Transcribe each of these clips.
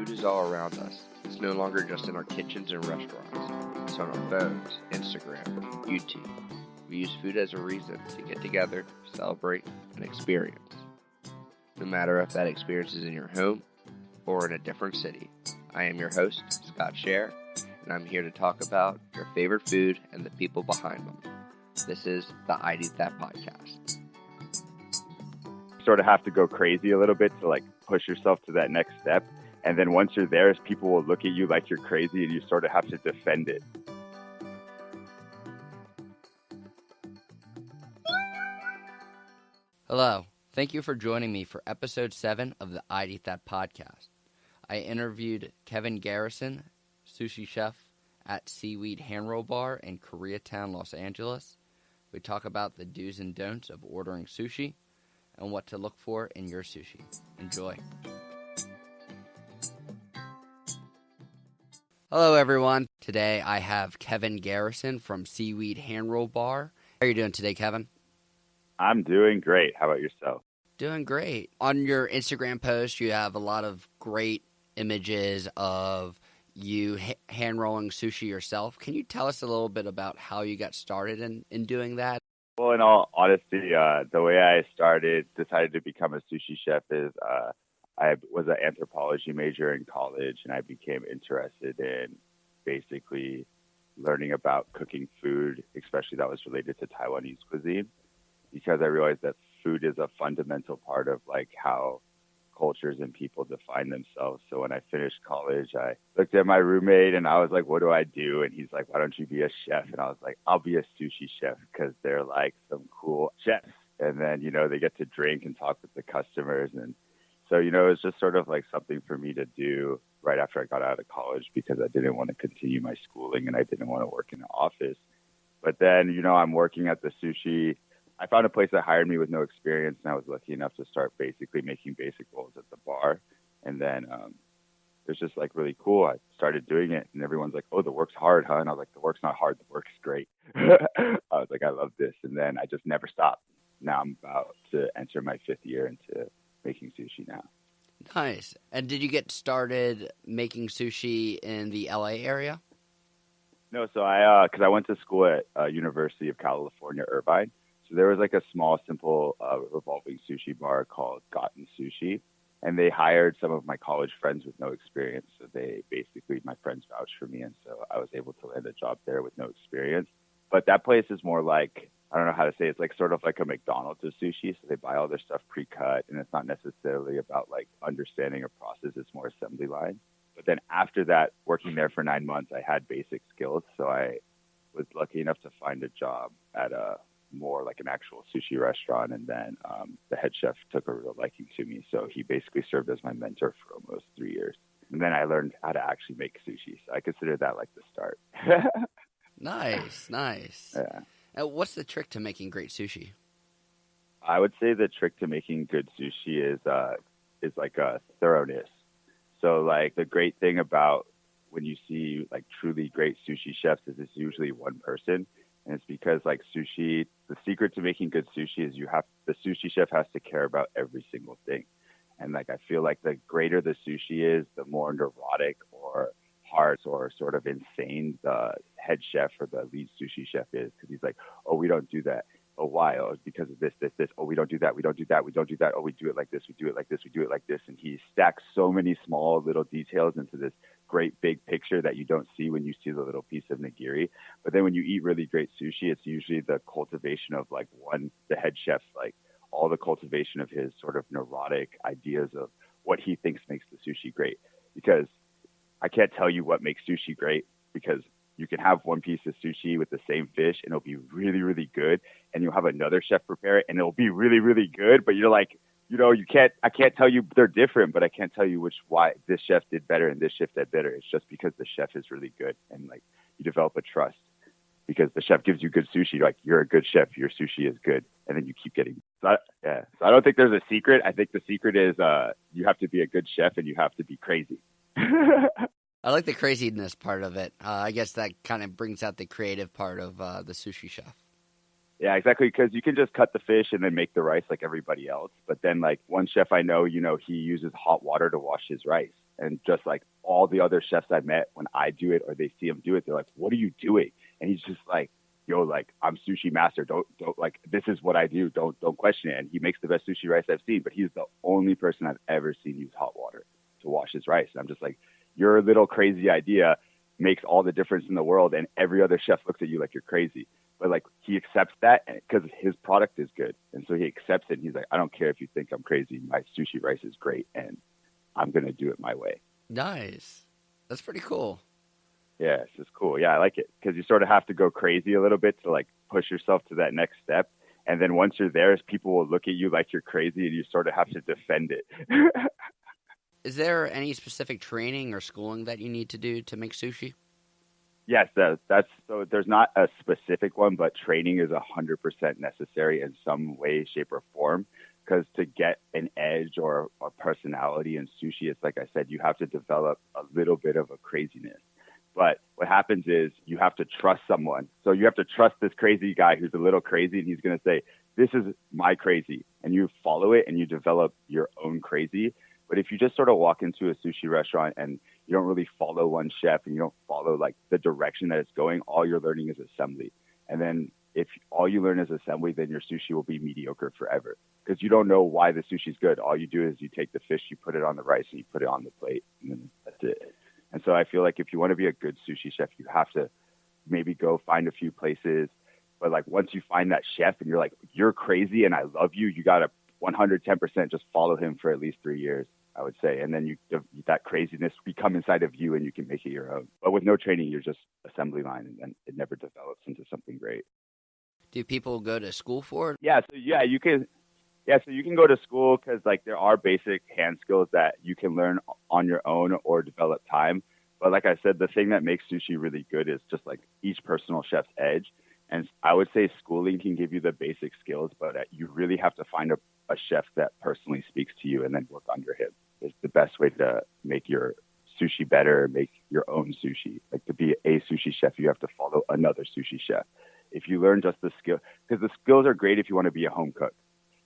Food is all around us. It's no longer just in our kitchens and restaurants. It's on our phones, Instagram, YouTube. We use food as a reason to get together, celebrate, and experience. No matter if that experience is in your home or in a different city. I am your host, Scott Scher, and I'm here to talk about your favorite food and the people behind them. This is the I'd Eat That podcast. Sort of have to go crazy a little bit to like push yourself to that next step. And then once you're there, people will look at you like you're crazy and you sort of have to defend it. Hello. Thank you for joining me for episode 7 of the I'd Eat That podcast. I interviewed Kevin Garrison, sushi chef at Seaweed Handroll Bar in Koreatown, Los Angeles. We talk about the do's and don'ts of ordering sushi and what to look for in your sushi. Enjoy. Hello, everyone. Today I have Kevin Garrison from Seaweed Handroll Bar. How are you doing today, Kevin? I'm doing great. How about yourself? Doing great. On your Instagram post, you have a lot of great images of you hand-rolling sushi yourself. Can you tell us a little bit about how you got started in doing that? Well, in all honesty, the way I decided to become a sushi chef is I was an anthropology major in college, and I became interested in basically learning about cooking food, especially that was related to Taiwanese cuisine, because I realized that food is a fundamental part of like how cultures and people define themselves. So when I finished college, I looked at my roommate and I was like, what do I do? And he's like, why don't you be a chef? And I was like, I'll be a sushi chef because they're like some cool chefs. And then, they get to drink and talk with the customers. And so, it was just sort of like something for me to do right after I got out of college because I didn't want to continue my schooling and I didn't want to work in an office. But then, I'm working at the sushi. I found a place that hired me with no experience, and I was lucky enough to start basically making basic rolls at the bar. And then it was just like really cool. I started doing it, and everyone's like, oh, the work's hard, huh? And I was like, the work's not hard. The work's great. I was like, I love this. And then I just never stopped. Now I'm about to enter my 5th year into making sushi now. Nice. And did you get started making sushi in the LA area? No, so because I went to school at University of California, Irvine. So there was like a small, simple revolving sushi bar called Gotten Sushi, and they hired some of my college friends with no experience. So my friends vouched for me, and so I was able to land a job there with no experience. But that place is more like, I don't know how to say it, it's like sort of like a McDonald's of sushi. So they buy all their stuff pre-cut, and it's not necessarily about like understanding a process. It's more assembly line. But then after that, working there for 9 months, I had basic skills. So I was lucky enough to find a job at more like an actual sushi restaurant. And then the head chef took a real liking to me. So he basically served as my mentor for almost 3 years. And then I learned how to actually make sushi. So I consider that like the start. Nice. Yeah. And what's the trick to making great sushi? I would say the trick to making good sushi is like a thoroughness. So like the great thing about when you see like truly great sushi chefs is it's usually one person. And it's because like sushi, the secret to making good sushi is the sushi chef has to care about every single thing. And like, I feel like the greater the sushi is, the more neurotic or hard or sort of insane the head chef or the lead sushi chef is. Cause he's like, oh, we don't do that. Oh, why? Oh, it's because of this. Oh, we don't do that. We don't do that. Oh, we do it like this. We do it like this. We do it like this. And he stacks so many small little details into this great big picture that you don't see when you see the little piece of nigiri. But then when you eat really great sushi, it's usually the cultivation of like the head chef's like all the cultivation of his sort of neurotic ideas of what he thinks makes the sushi great. Because I can't tell you what makes sushi great because you can have one piece of sushi with the same fish and it'll be really, really good. And you'll have another chef prepare it and it'll be really, really good. But you're like, I can't tell you they're different, but I can't tell you why this chef did better and this chef did better. It's just because the chef is really good. And like you develop a trust because the chef gives you good sushi. You're like, you're a good chef. Your sushi is good. And then you keep getting. So I don't think there's a secret. I think the secret is you have to be a good chef and you have to be crazy. I like the craziness part of it. I guess that kind of brings out the creative part of the sushi chef. Yeah, exactly. Because you can just cut the fish and then make the rice like everybody else. But then, like one chef I know, he uses hot water to wash his rice. And just like all the other chefs I met, when I do it or they see him do it, they're like, "What are you doing?" And he's just like, "Yo, like I'm sushi master. Don't like this is what I do. Don't question it." And he makes the best sushi rice I've seen. But he's the only person I've ever seen use hot water to wash his rice. And I'm just like, your little crazy idea makes all the difference in the world, and every other chef looks at you like you're crazy. But like he accepts that because his product is good, and so he accepts it. And he's like, I don't care if you think I'm crazy. My sushi rice is great, and I'm gonna do it my way. Nice. That's pretty cool. Yeah, it's just cool. Yeah, I like it because you sort of have to go crazy a little bit to like push yourself to that next step. And then once you're there, people will look at you like you're crazy, and you sort of have to defend it. Is there any specific training or schooling that you need to do to make sushi? Yes, that's so. There's not a specific one, but training is 100% necessary in some way, shape, or form. Because to get an edge or a personality in sushi, it's like I said, you have to develop a little bit of a craziness. But what happens is you have to trust someone. So you have to trust this crazy guy who's a little crazy, and he's going to say, "This is my crazy," and you follow it and you develop your own crazy. But if you just sort of walk into a sushi restaurant and you don't really follow one chef and you don't follow like the direction that it's going, all you're learning is assembly. And then if all you learn is assembly, then your sushi will be mediocre forever because you don't know why the sushi's good. All you do is you take the fish, you put it on the rice, and you put it on the plate, and then that's it. And so I feel like if you want to be a good sushi chef, you have to maybe go find a few places. But like once you find that chef and you're like, you're crazy and I love you, you got to 110% just follow him for at least 3 years. I would say. And then that craziness become inside of you and you can make it your own. But with no training, you're just assembly line and then it never develops into something great. Do people go to school for it? Yeah. So you can go to school because like there are basic hand skills that you can learn on your own or develop time. But like I said, the thing that makes sushi really good is just like each personal chef's edge. And I would say schooling can give you the basic skills, but you really have to find a chef that personally speaks to you and then work under him. It's the best way to make your sushi better, make your own sushi. Like to be a sushi chef, you have to follow another sushi chef. If you learn just the skill, because the skills are great if you want to be a home cook,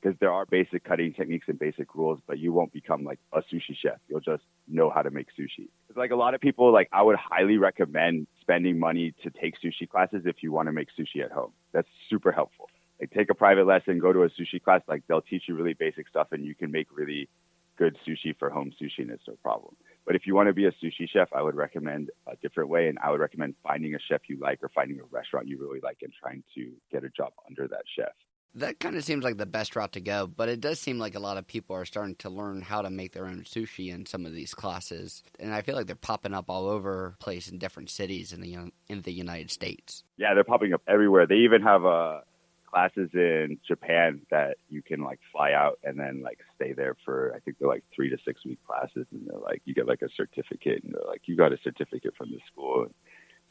because there are basic cutting techniques and basic rules, but you won't become like a sushi chef. You'll just know how to make sushi. It's like a lot of people, like I would highly recommend spending money to take sushi classes if you want to make sushi at home. That's super helpful. Like take a private lesson, go to a sushi class, like they'll teach you really basic stuff and you can make really good sushi for home sushi and it's no problem. But if you want to be a sushi chef, I would recommend a different way. And I would recommend finding a chef you like or finding a restaurant you really like and trying to get a job under that chef. That kind of seems like the best route to go, but it does seem like a lot of people are starting to learn how to make their own sushi in some of these classes. And I feel like they're popping up all over the place in different cities in the United States. Yeah, they're popping up everywhere. They even have classes in Japan that you can like fly out and then like stay there for, I think they're like 3 to 6 week classes. And they're like, you get like a certificate and they're like, you got a certificate from the school.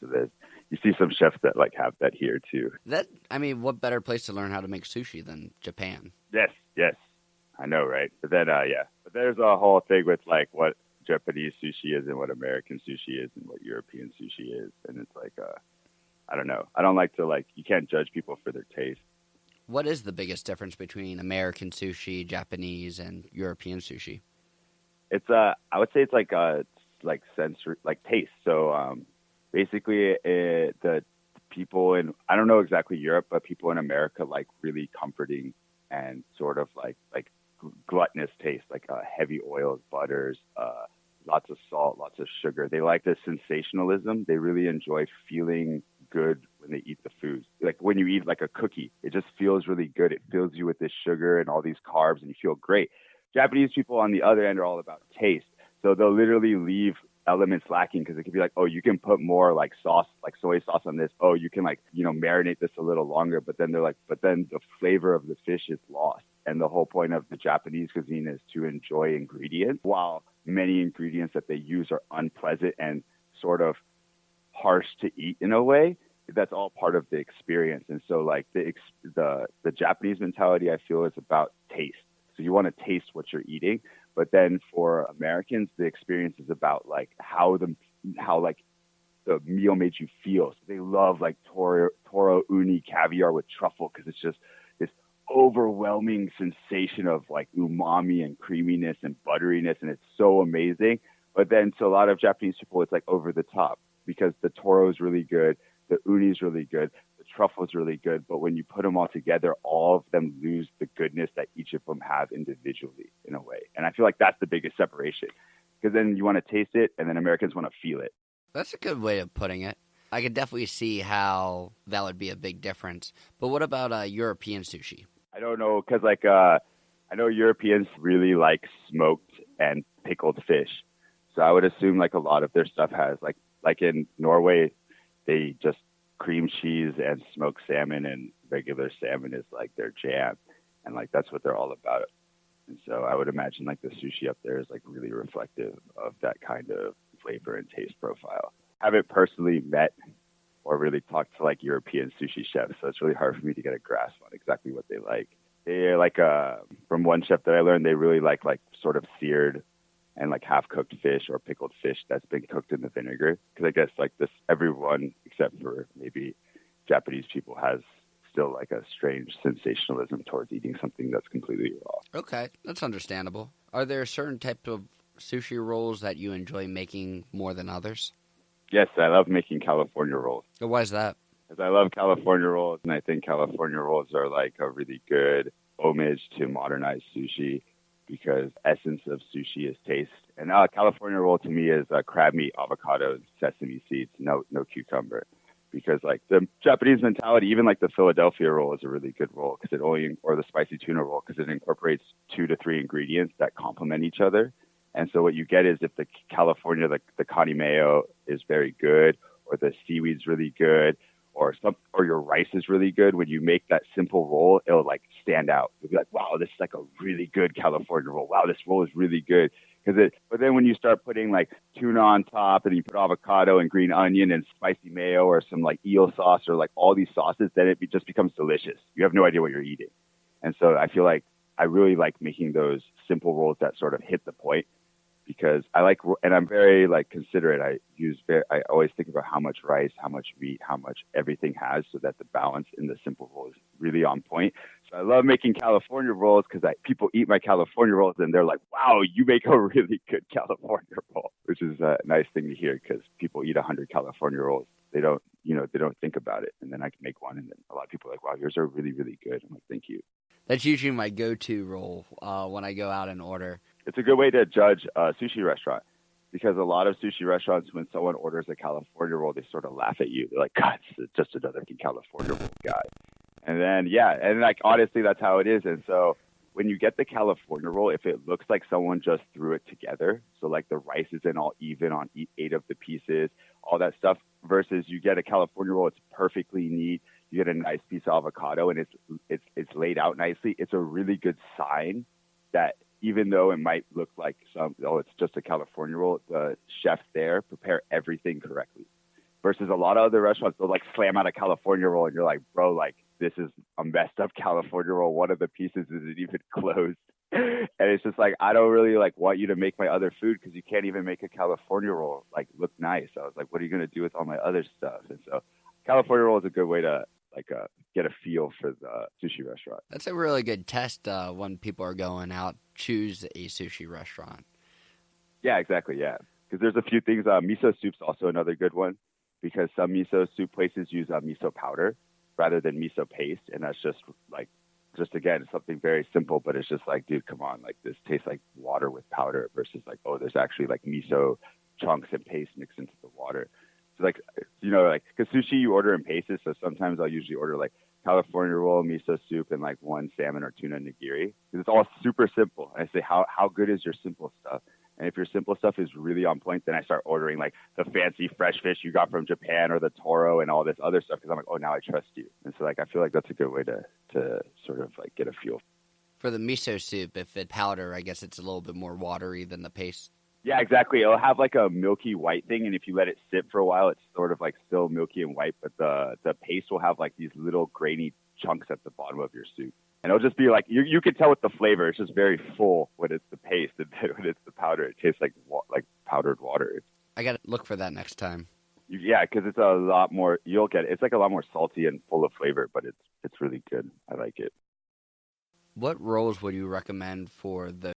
So there's, you see some chefs that like have that here too. What better place to learn how to make sushi than Japan? Yes. I know, right? But then, but there's a whole thing with like what Japanese sushi is and what American sushi is and what European sushi is. And it's like, I don't know. I don't like to you can't judge people for their taste. What is the biggest difference between American sushi, Japanese, and European sushi? It's I would say it's like sensory, like taste. So basically, the people in, I don't know exactly Europe, but people in America like really comforting and sort of like gluttonous taste, like heavy oils, butters, lots of salt, lots of sugar. They like the sensationalism. They really enjoy feeling good when they eat the food. Like when you eat like a cookie, it just feels really good. It fills you with this sugar and all these carbs and you feel great. Japanese people on the other end are all about taste. So they'll literally leave elements lacking because it could be like, oh, you can put more like sauce, like soy sauce on this. Oh, you can marinate this a little longer. But then they're like, but then the flavor of the fish is lost. And the whole point of the Japanese cuisine is to enjoy ingredients, while many ingredients that they use are unpleasant and sort of harsh to eat in a way. That's all part of the experience. And so like the Japanese mentality, I feel, is about taste. So you want to taste what you're eating. But then for Americans, the experience is about like how the the meal made you feel. So they love like toro uni caviar with truffle because it's just this overwhelming sensation of like umami and creaminess and butteriness, and it's so amazing. But then to a lot of Japanese people, it's like over the top because the toro is really good, the uni is really good, the truffle is really good. But when you put them all together, all of them lose the goodness that each of them have individually in a way. And I feel like that's the biggest separation. Because then you want to taste it, and then Americans want to feel it. That's a good way of putting it. I could definitely see how that would be a big difference. But what about European sushi? I don't know, because I know Europeans really like smoked and pickled fish. So I would assume like a lot of their stuff has like in Norway, they just cream cheese and smoked salmon, and regular salmon is like their jam, and like that's what they're all about. And so I would imagine like the sushi up there is like really reflective of that kind of flavor and taste profile. I haven't personally met or really talked to like European sushi chefs, so it's really hard for me to get a grasp on exactly what they like. They like from one chef that I learned, they really like sort of seared and like half cooked fish or pickled fish that's been cooked in the vinegar. Because I guess like this, everyone except for maybe Japanese people has still like a strange sensationalism towards eating something that's completely raw. Okay, that's understandable. Are there certain types of sushi rolls that you enjoy making more than others? Yes, I love making California rolls. Why is that? Because I love California rolls, and I think California rolls are like a really good homage to modernized sushi because essence of sushi is taste. And California roll to me is crab meat, avocado, sesame seeds, no cucumber. Because like the Japanese mentality, even like the Philadelphia roll is a really good roll because or the spicy tuna roll because it incorporates 2 to 3 ingredients that complement each other. And so what you get is if the California, the connie mayo is very good, or the seaweed's really good, or your rice is really good, when you make that simple roll, it'll like stand out. You'll be like, wow, this is like a really good California roll. Wow, this roll is really good. But then when you start putting like tuna on top and you put avocado and green onion and spicy mayo or some like eel sauce or like all these sauces, then it just becomes delicious. You have no idea what you're eating. And so I feel like I really like making those simple rolls that sort of hit the point because and I'm very like considerate. I always think about how much rice, how much meat, how much everything has so that the balance in the simple roll is really on point. So I love making California rolls because people eat my California rolls and they're like, wow, you make a really good California roll, which is a nice thing to hear because people eat 100 California rolls. They don't think about it. And then I can make one. And then a lot of people are like, wow, yours are really, really good. I'm like, thank you. That's usually my go-to roll when I go out and order. It's a good way to judge a sushi restaurant because a lot of sushi restaurants, when someone orders a California roll, they sort of laugh at you. They're like, God, it's just another California roll guy. And then, like, honestly, that's how it is. And so when you get the California roll, if it looks like someone just threw it together, so like the rice isn't all even on 8 of the pieces, all that stuff, versus you get a California roll, it's perfectly neat. You get a nice piece of avocado and it's laid out nicely. It's a really good sign that even though it might look like it's just a California roll, the chefs there prepare everything correctly. Versus a lot of other restaurants, they'll like slam out a California roll and you're like, bro, like this is a messed up California roll. One of the pieces isn't even closed. And it's just like, I don't really like want you to make my other food because you can't even make a California roll like look nice. I was like, what are you going to do with all my other stuff? And so California roll is a good way to get a feel for the sushi restaurant. That's a really good test when people are going out, choose a sushi restaurant. Yeah, exactly. Yeah. Because there's a few things. Miso soup's also another good one because some miso soup places use miso powder rather than miso paste. And that's just again, something very simple, but it's just like, dude, come on. Like this tastes like water with powder versus like, oh, there's actually like miso chunks and paste mixed into the water. Like, because sushi you order in pieces, so sometimes I'll usually order like California roll, miso soup, and like one salmon or tuna nigiri. Because it's all super simple. And I say, how good is your simple stuff? And if your simple stuff is really on point, then I start ordering like the fancy fresh fish you got from Japan or the toro and all this other stuff. Because I'm like, oh, now I trust you. And so like I feel like that's a good way to sort of like get a feel. For the miso soup, if it's powder, I guess it's a little bit more watery than the paste. Yeah, exactly. It'll have like a milky white thing, and if you let it sit for a while, it's sort of like still milky and white, but the paste will have like these little grainy chunks at the bottom of your soup. And it'll just be like, you can tell with the flavor, it's just very full when it's the paste, and then when it's the powder, it tastes like powdered water. I got to look for that next time. Yeah, because it's a lot more. You'll get it. It's like a lot more salty and full of flavor, but it's really good. I like it. What rolls would you recommend for the